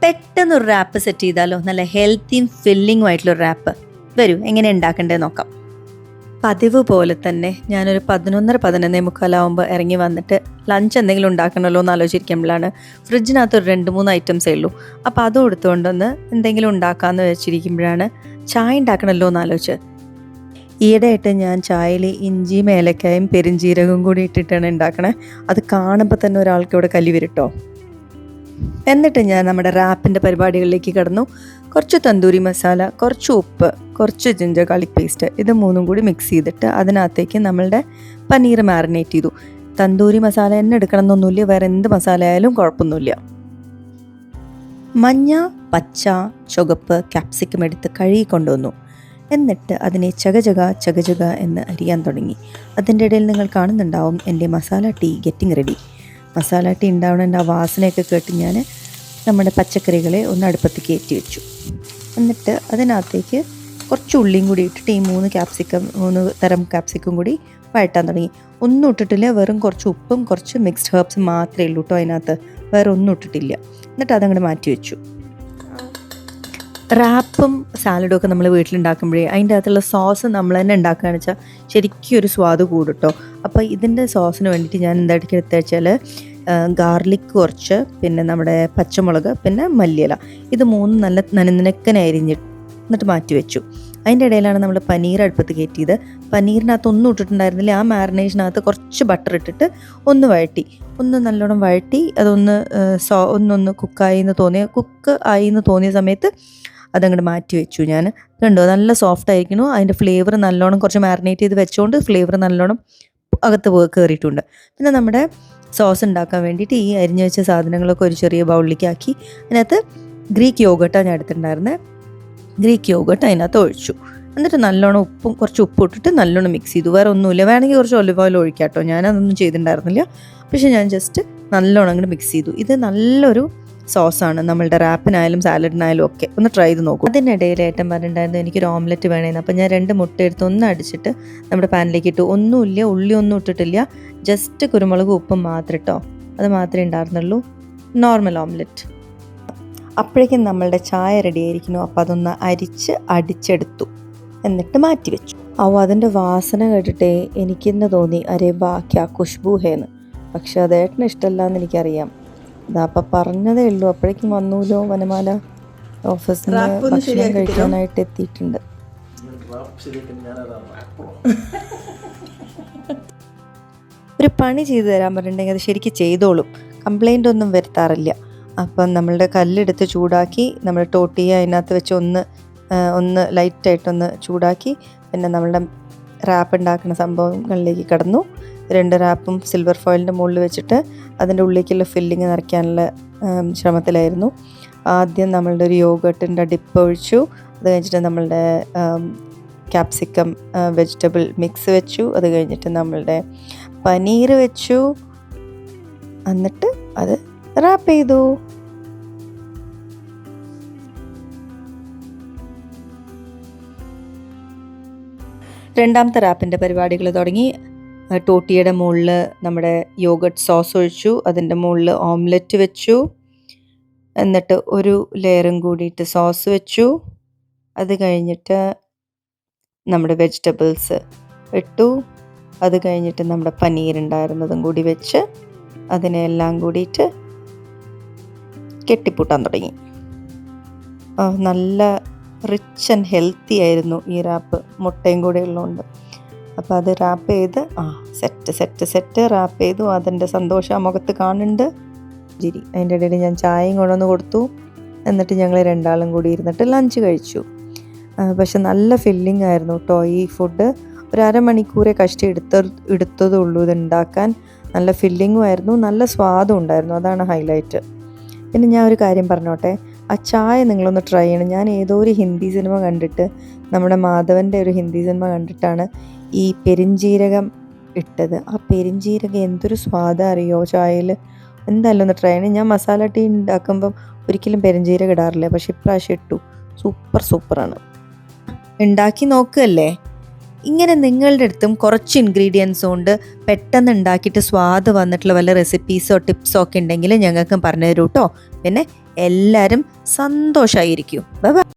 പെട്ടെന്നൊരു rap set ചെയ്താലോ, നല്ല ഹെൽത്തിയും ഫില്ലിങ്ങും ആയിട്ടുള്ളൊരു റാപ്പ്. വരൂ, എങ്ങനെ ഉണ്ടാക്കേണ്ടത് നോക്കാം. പതിവ് പോലെ തന്നെ ഞാനൊരു 11:30-11:45 ഇറങ്ങി വന്നിട്ട് ലഞ്ച് എന്തെങ്കിലും ഉണ്ടാക്കണമല്ലോ എന്ന് ആലോചിച്ചിരിക്കുമ്പോഴാണ് ഫ്രിഡ്ജിനകത്ത് ഒരു 2-3 ഐറ്റംസേ ഉള്ളൂ. അപ്പോൾ അതും എടുത്തുകൊണ്ടൊന്ന് എന്തെങ്കിലും ഉണ്ടാക്കാമെന്ന് വെച്ചിരിക്കുമ്പോഴാണ് ചായ ഉണ്ടാക്കണമല്ലോ എന്ന് ആലോചിച്ച്. ഈയിടെയായിട്ട് ഞാൻ ചായയിൽ ഇഞ്ചിയും ഏലക്കായും പെരിഞ്ചീരകവും കൂടി ഇട്ടിട്ടാണ് ഉണ്ടാക്കണേ. അത് കാണുമ്പോൾ തന്നെ ഒരാൾക്ക് ഇവിടെ കലി വരട്ടോ. എന്നിട്ട് ഞാൻ നമ്മുടെ റാപ്പിൻ്റെ പരിപാടികളിലേക്ക് കടന്നു. കുറച്ച് തന്തൂരി മസാല, കുറച്ച് ഉപ്പ്, കുറച്ച് ജിഞ്ചർ ഗാർലിക് പേസ്റ്റ്, ഇത് മൂന്നും കൂടി മിക്സ് ചെയ്തിട്ട് അതിനകത്തേക്ക് നമ്മളുടെ പനീർ മാറിനേറ്റ് ചെയ്തു. തന്തൂരി മസാല തന്നെ എടുക്കണം എന്നൊന്നുമില്ല, വേറെ എന്ത് മസാല ആയാലും കുഴപ്പമൊന്നുമില്ല. മഞ്ഞ, പച്ച, ചുവപ്പ് ക്യാപ്സിക്കം എടുത്ത് കഴുകി കൊണ്ടുവന്നു. എന്നിട്ട് അതിനെ ചകചക എന്ന് അരിയാൻ തുടങ്ങി. അതിൻ്റെ ഇടയിൽ നിങ്ങൾ കാണുന്നുണ്ടാവും എൻ്റെ masala tea getting ready. Masala tea ഉണ്ടാവുന്നതിൻ്റെ ആ വാസനയൊക്കെ കേട്ട് ഞാൻ നമ്മുടെ പച്ചക്കറികളെ ഒന്ന് അടുപ്പത്ത് കയറ്റി വെച്ചു. എന്നിട്ട് അതിനകത്തേക്ക് കുറച്ച് ഉള്ളിയും കൂടി ഇട്ടിട്ട് ഈ 3 തരം ക്യാപ്സിക്കം കൂടി വഴറ്റാൻ തുടങ്ങി. ഒന്നും ഇട്ടിട്ടില്ല, വെറും കുറച്ച് ഉപ്പും കുറച്ച് മിക്സ്ഡ് ഹെർബ്സ് മാത്രമേ ഉള്ളൂ കേട്ടോ അതിനകത്ത്, വേറെ ഒന്നും ഇട്ടിട്ടില്ല. എന്നിട്ട് അതങ്ങോട്ട് മാറ്റി വെച്ചു. റാപ്പും സാലഡും ഒക്കെ നമ്മൾ വീട്ടിലുണ്ടാക്കുമ്പോഴേ അതിൻ്റെ അകത്തുള്ള സോസ് നമ്മൾ തന്നെ ഉണ്ടാക്കുകയെന്ന് വെച്ചാൽ ശരിക്കും ഒരു സ്വാദ് കൂടും കേട്ടോ. അപ്പോൾ ഇതിൻ്റെ സോസിന് വേണ്ടിയിട്ട് ഞാൻ എന്തായിരിക്കും എടുത്തത് വെച്ചാൽ ഗാർലിക് കുറച്ച്, പിന്നെ നമ്മുടെ പച്ചമുളക്, പിന്നെ മല്ലിയില, ഇത് 3 നല്ല നനനക്കനെ അരിഞ്ഞിട്ട് എന്നിട്ട് മാറ്റി വെച്ചു. അതിൻ്റെ ഇടയിലാണ് നമ്മൾ പനീർ അടുപ്പത്ത് കയറ്റിയത്. പനീറിനകത്ത് ഒന്നും ഇട്ടിട്ടുണ്ടായിരുന്നില്ല. ആ മാരിനേഷനകത്ത് കുറച്ച് ബട്ടർ ഇട്ടിട്ട് ഒന്ന് നല്ലോണം വഴറ്റി അതൊന്ന് ഒന്നൊന്ന് കുക്ക് ആയി എന്ന് തോന്നിയ സമയത്ത് അതങ്ങോട്ട് മാറ്റി വെച്ചു. ഞാൻ കണ്ടോ, നല്ല സോഫ്റ്റ് ആയിരിക്കണു. അതിൻ്റെ ഫ്ലേവർ നല്ലോണം കുറച്ച് മാരിനേറ്റ് ചെയ്ത് വെച്ചുകൊണ്ട് ഫ്ലേവർ നല്ലോണം അകത്ത് കയറിയിട്ടുണ്ട്. പിന്നെ നമ്മുടെ സോസ് ഉണ്ടാക്കാൻ വേണ്ടിയിട്ട് ഈ അരിഞ്ഞു വെച്ച സാധനങ്ങളൊക്കെ ഒരു ചെറിയ ബൗളിലേക്ക് ആക്കി അതിനകത്ത് ഗ്രീക്ക് യോഗട്ടാണ് ഞാൻ എടുത്തിട്ടുണ്ടായിരുന്നത്. ഗ്രീക്ക് യോഗട്ട് അതിനകത്ത് ഒഴിച്ചു. എന്നിട്ട് നല്ലോണം കുറച്ച് ഉപ്പ് ഇട്ടിട്ട് നല്ലോണം മിക്സ് ചെയ്തു. വേറെ ഒന്നുമില്ല, വേണമെങ്കിൽ കുറച്ച് ഒലിവ് ഓയിൽ ഒഴിക്കാം കേട്ടോ. ഞാനതൊന്നും ചെയ്തിട്ടുണ്ടായിരുന്നില്ല. പക്ഷേ ഞാൻ ജസ്റ്റ് നല്ലോണം അങ്ങോട്ട് മിക്സ് ചെയ്തു. ഇത് നല്ലൊരു സോസാണ് നമ്മളുടെ റാപ്പിനായാലും സാലഡിനായാലും ഒക്കെ. ഒന്ന് ട്രൈ ചെയ്ത് നോക്കും. അതിനിടയിൽ ഏട്ടൻ പറഞ്ഞിട്ടുണ്ടായിരുന്നു എനിക്കൊരു ഓംലെറ്റ് വേണമെന്ന്. അപ്പോൾ ഞാൻ 2 മുട്ട എടുത്ത് ഒന്ന് അടിച്ചിട്ട് നമ്മുടെ പാനിലേക്ക് ഇട്ടു. ഒന്നുമില്ല, ഉള്ളി ഒന്നും ഇട്ടിട്ടില്ല, ജസ്റ്റ് കുരുമുളക് ഉപ്പും മാത്രം ഇട്ടോ, അത് മാത്രമേ ഉണ്ടായിരുന്നുള്ളൂ. Normal omelette. അപ്പോഴേക്കും നമ്മളുടെ ചായ റെഡി ആയിരിക്കുന്നു. അപ്പോൾ അതൊന്ന് അടിച്ചെടുത്തു, എന്നിട്ട് മാറ്റി വെച്ചു. അതിൻ്റെ വാസന കേട്ടിട്ടേ എനിക്കെന്ന് തോന്നി അരേ വാ ക്യാ ഖുഷ്ബു ഹേന്ന്. പക്ഷെ അത് ഏട്ടന് ഇഷ്ടമല്ല എന്ന് എനിക്കറിയാം. അപ്പം പറഞ്ഞതേ ഉള്ളൂ, അപ്പോഴേക്കും വന്നൂലോ വനമാല. ഓഫീസിൽ നിന്ന് ഭക്ഷണം കഴിക്കാനായിട്ട് എത്തിയിട്ടുണ്ട്. ഒരു പണി ചെയ്തു തരാൻ പറഞ്ഞിട്ടുണ്ടെങ്കിൽ അത് ശരിക്കും ചെയ്തോളും, കംപ്ലൈൻ്റ് ഒന്നും വരുത്താറില്ല. അപ്പം നമ്മളുടെ കല്ലെടുത്ത് ചൂടാക്കി നമ്മൾ ടോട്ടിയ അതിനകത്ത് വെച്ച് ഒന്ന് ലൈറ്റായിട്ടൊന്ന് ചൂടാക്കി പിന്നെ നമ്മളുടെ റാപ്പ് ഉണ്ടാക്കുന്ന സംഭവങ്ങളിലേക്ക് കടന്നു. 2 റാപ്പും സിൽവർ ഫോയിലിൻ്റെ മുകളിൽ വെച്ചിട്ട് അതിൻ്റെ ഉള്ളിലേക്കുള്ള ഫില്ലിങ് നിറയ്ക്കാനുള്ള ശ്രമത്തിലായിരുന്നു. ആദ്യം നമ്മളുടെ ഒരു യോഗട്ടിൻ്റെ ഡിപ്പ് ഒഴിച്ചു. അത് കഴിഞ്ഞിട്ട് നമ്മളുടെ ക്യാപ്സിക്കം വെജിറ്റബിൾ മിക്സ് വെച്ചു. അത് കഴിഞ്ഞിട്ട് നമ്മളുടെ പനീർ വെച്ചു. എന്നിട്ട് അത് റാപ്പ് ചെയ്തു. രണ്ടാമത്തെ റാപ്പിൻ്റെ പരിപാടികൾ തുടങ്ങി. ടോട്ടിയുടെ മുകളിൽ നമ്മുടെ യോഗട്ട് സോസ് ഒഴിച്ചു. അതിൻ്റെ മുകളിൽ ഓംലെറ്റ് വെച്ചു. എന്നിട്ട് ഒരു ലെയറും കൂടിയിട്ട് സോസ് വെച്ചു. അത് കഴിഞ്ഞിട്ട് നമ്മുടെ വെജിറ്റബിൾസ് ഇട്ടു. അത് കഴിഞ്ഞിട്ട് നമ്മുടെ പനീർ ഉണ്ടായിരുന്നതും കൂടി വെച്ച് അതിനെല്ലാം കൂടിയിട്ട് കെട്ടിപ്പൂട്ടാൻ തുടങ്ങി. നല്ല റിച്ച് ആൻഡ് ഹെൽത്തി ആയിരുന്നു ഈ റാപ്പ്, മുട്ടയും കൂടെ ഉള്ളതുകൊണ്ട്. അപ്പോൾ അത് റാപ്പ് ചെയ്ത് സെറ്റ് റാപ്പ് ചെയ്തു. അതിൻ്റെ സന്തോഷം ആ മുഖത്ത് കാണുന്നുണ്ട്. അതിൻ്റെ ഇടയിൽ ഞാൻ ചായയും കൊണ്ടുവന്ന് കൊടുത്തു. എന്നിട്ട് ഞങ്ങൾ 2 ആളും കൂടി ഇരുന്നിട്ട് ലഞ്ച് കഴിച്ചു. പക്ഷെ നല്ല ഫില്ലിംഗ് ആയിരുന്നു കേട്ടോ ഈ ഫുഡ്. ഒരു അരമണിക്കൂറേ എടുത്തതുള്ളൂ ഇത് ഉണ്ടാക്കാൻ. നല്ല ഫില്ലിങ്ങും ആയിരുന്നു, നല്ല സ്വാദും ഉണ്ടായിരുന്നു. അതാണ് ഹൈലൈറ്റ്. പിന്നെ ഞാൻ ഒരു കാര്യം പറഞ്ഞോട്ടെ, ആ ചായ നിങ്ങളൊന്ന് ട്രൈ ചെയ്യണം. ഞാൻ ഏതോ ഒരു ഹിന്ദി സിനിമ കണ്ടിട്ട്, നമ്മുടെ മാധവൻ്റെ ഒരു ഹിന്ദി സിനിമ കണ്ടിട്ടാണ് ഈ പെരിഞ്ജീരകം ഇട്ടത്. ആ പെരിഞ്ജീരകം എന്തൊരു സ്വാദാണ് അറിയോ ചായയിൽ. എന്തായാലും ഒന്ന് ട്രൈ ചെയ്യണം. ഞാൻ മസാല ടീ ഉണ്ടാക്കുമ്പം ഒരിക്കലും പെരിഞ്ജീരകം ഇടാറില്ല, പക്ഷെ ഇപ്രാവശ്യം ഇട്ടു. സൂപ്പറാണ്. ഉണ്ടാക്കി നോക്കുകയല്ലേ. ഇങ്ങനെ നിങ്ങളുടെ അടുത്തും കുറച്ച് ഇൻഗ്രീഡിയൻസ് കൊണ്ട് പെട്ടെന്ന് ഉണ്ടാക്കിയിട്ട് സ്വാദ് വന്നിട്ടുള്ള വല്ല റെസിപ്പീസോ ടിപ്സോ ഒക്കെ ഉണ്ടെങ്കിൽ ഞങ്ങൾക്കും പറഞ്ഞു തരൂ കേട്ടോ. പിന്നെ എല്ലാവരും സന്തോഷമായിരിക്കും. Bye bye.